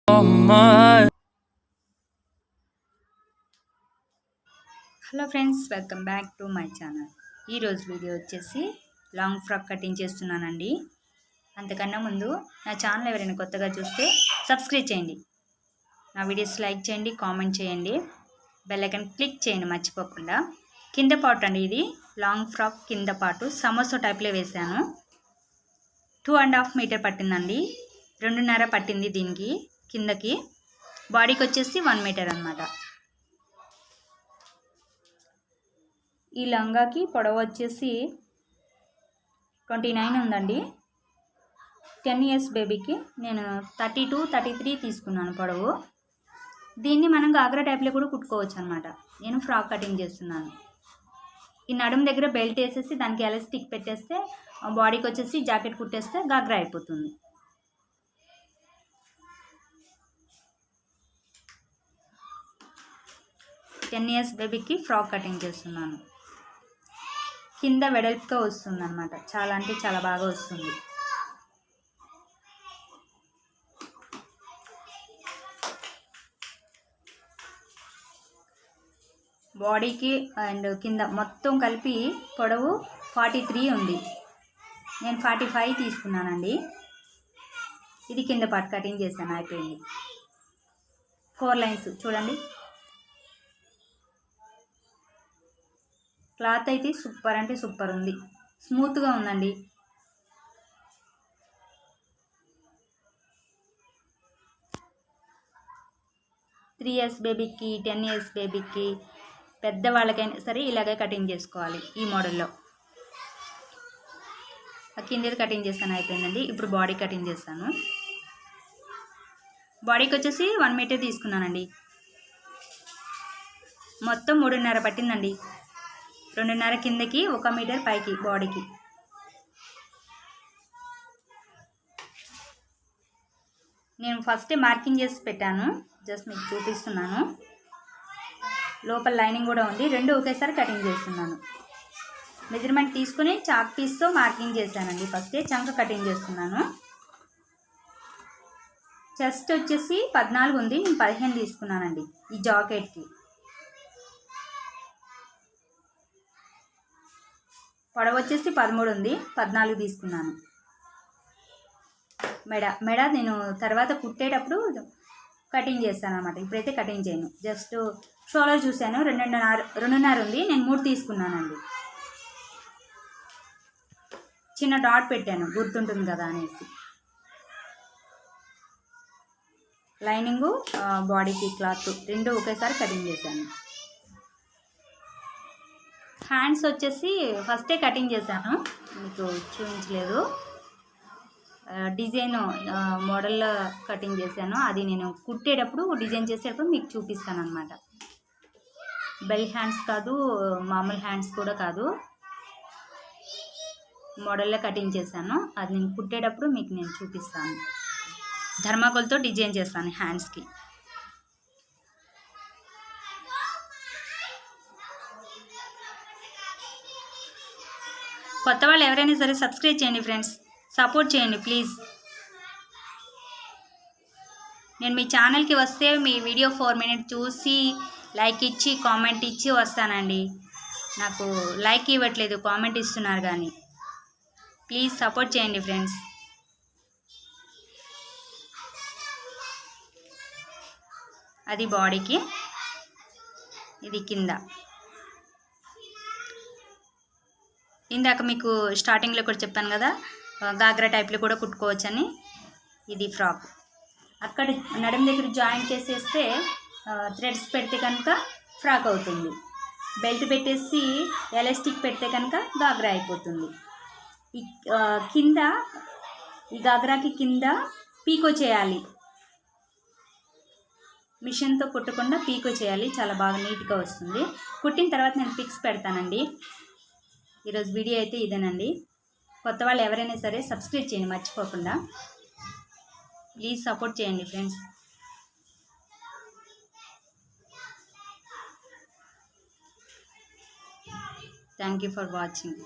Hello friends, welcome back to my channel. ఈరోజు video వచ్చేసి long frock cutting చేస్తున్నానండి. అంతకన్నా ముందు నా ఛానల్ ఎవరైనా కొత్తగా చూస్తే సబ్స్క్రైబ్ చేయండి, నా వీడియోస్ లైక్ చేయండి, కామెంట్ చేయండి, బెల్ ఐకాన్ క్లిక్ చేయండి మర్చిపోకుండా. కింద పార్ట్ అండి, ఇది లాంగ్ ఫ్రాక్ కింద పార్ట్ సమోసా టైప్లో వేసాను. 2.5 మీటర్ పట్టిందండి, 2.5 పట్టింది దీనికి కిందకి. బాడీకి వచ్చేసి 1 మీటర్ అన్నమాట. ఈ లంగాకి పొడవు వచ్చేసి 29 ఉందండి. 10 years బేబీకి నేను 32, 33 తీసుకున్నాను పొడవు. దీన్ని మనం గాగ్రా టైప్లో కూడా కుట్టుకోవచ్చు అనమాట. నేను ఫ్రాక్ కటింగ్ చేస్తున్నాను. ఈ నడుము దగ్గర బెల్ట్ వేసేసి దానికి ఎలాస్టిక్ పెట్టేస్తే బాడీకి వచ్చేసి జాకెట్ కుట్టేస్తే గాగ్రా అయిపోతుంది. టెన్ ఇయర్స్ బేబీకి ఫ్రాక్ కటింగ్ చేస్తున్నాను. కింద వెడల్పుగా వస్తుంది అనమాట, చాలా అంటే చాలా బాగా వస్తుంది. బాడీకి అండ్ కింద మొత్తం కలిపి పొడవు 43 ఉంది. నేను 45 తీసుకున్నానండి. ఇది కింద పార్ట్ కటింగ్ చేశాను, అయిపోయింది. 4 లైన్స్ చూడండి. క్లాత్ అయితే సూపర్ అంటే సూపర్ ఉంది, స్మూత్గా ఉందండి. త్రీ ఇయర్స్ బేబీకి, 10 years బేబీకి, పెద్దవాళ్ళకైనా సరే ఇలాగే కటింగ్ చేసుకోవాలి. ఈ మోడల్లో కిందది కటింగ్ చేస్తాను, అయిపోయిందండి. ఇప్పుడు బాడీ కటింగ్ చేస్తాను. బాడీకి వచ్చేసి 1 మీటర్ తీసుకున్నానండి. మొత్తం 3.5 పట్టిందండి. 2.5 కిందకి, 1 మీటర్ పైకి బాడీకి. నేను ఫస్టే మార్కింగ్ చేసి పెట్టాను, జస్ట్ మీకు చూపిస్తున్నాను. లోపల లైనింగ్ కూడా ఉంది. రెండు ఒకేసారి కటింగ్ చేస్తున్నాను. మెజర్మెంట్ తీసుకుని చాక్ పీస్తో మార్కింగ్ చేశానండి. ఫస్టే చంక కటింగ్ చేస్తున్నాను. చెస్ట్ వచ్చేసి 14 ఉంది, నేను 15 తీసుకున్నానండి ఈ జాకెట్కి. పొడవు వచ్చేసి 13 ఉంది, 14 తీసుకున్నాను. మెడ నేను తర్వాత కుట్టేటప్పుడు కటింగ్ చేస్తాను అనమాట. ఇప్పుడైతే కటింగ్ చేయను. జస్ట్ షోల్డర్ చూశాను, 2.5 ఉంది, నేను 3 తీసుకున్నానండి. చిన్న డాట్ పెట్టాను, గుర్తుంటుంది కదా అనేసి. లైనింగు, బాడీకి క్లాత్ రెండు ఒకేసారి కటింగ్ చేశాను. హ్యాండ్స్ వచ్చేసి ఫస్టే కటింగ్ చేశాను, మీకు చూపించలేదు. డిజైన్ మోడల్లో కటింగ్ చేశాను, అది నేను కుట్టేటప్పుడు డిజైన్ చేసేటప్పుడు మీకు చూపిస్తాను అనమాట. బెల్ హ్యాండ్స్ కాదు, మామూలు హ్యాండ్స్ కూడా కాదు, మోడల్లో కటింగ్ చేశాను. అది నేను కుట్టేటప్పుడు మీకు నేను చూపిస్తాను. ధర్మాకోల్తో డిజైన్ చేస్తాను హ్యాండ్స్కి. కొత్త వాళ్ళు ఎవరైనా సరే సబ్స్క్రైబ్ చేయండి ఫ్రెండ్స్, సపోర్ట్ చేయండి ప్లీజ్. నేను మీ ఛానల్కి వస్తే మీ వీడియో 4 minutes చూసి లైక్ ఇచ్చి కామెంట్ ఇచ్చి వస్తానండి. నాకు లైక్ ఇవ్వట్లేదు, కామెంట్ ఇస్తున్నారు కానీ. ప్లీజ్ సపోర్ట్ చేయండి ఫ్రెండ్స్. అది బాడీకి, ఇది కింద. ఇందాక మీకు స్టార్టింగ్లో కూడా చెప్పాను కదా, గాగ్రా టైప్లో కూడా కుట్టుకోవచ్చని. ఇది ఫ్రాక్. అక్కడ నడుము దగ్గర జాయింట్ చేసేస్తే థ్రెడ్స్ పెడితే కనుక ఫ్రాక్ అవుతుంది. బెల్ట్ పెట్టేసి ఎలాస్టిక్ పెడితే కనుక గాగ్రా అయిపోతుంది. ఈ కింద, ఈ గాగ్రాకి కింద పీకో చేయాలి, మిషన్తో కుట్టకుండా పీకో చేయాలి, చాలా బాగా నీట్గా వస్తుంది. కుట్టిన తర్వాత నేను పిక్స్ పెడతానండి. ఈరోజు వీడియో అయితే ఇదేనండి. కొత్త వాళ్ళు ఎవరైనా సరే సబ్స్క్రైబ్ చేయండి మర్చిపోకుండా. ప్లీజ్ సపోర్ట్ చేయండి friends. Thank you for watching.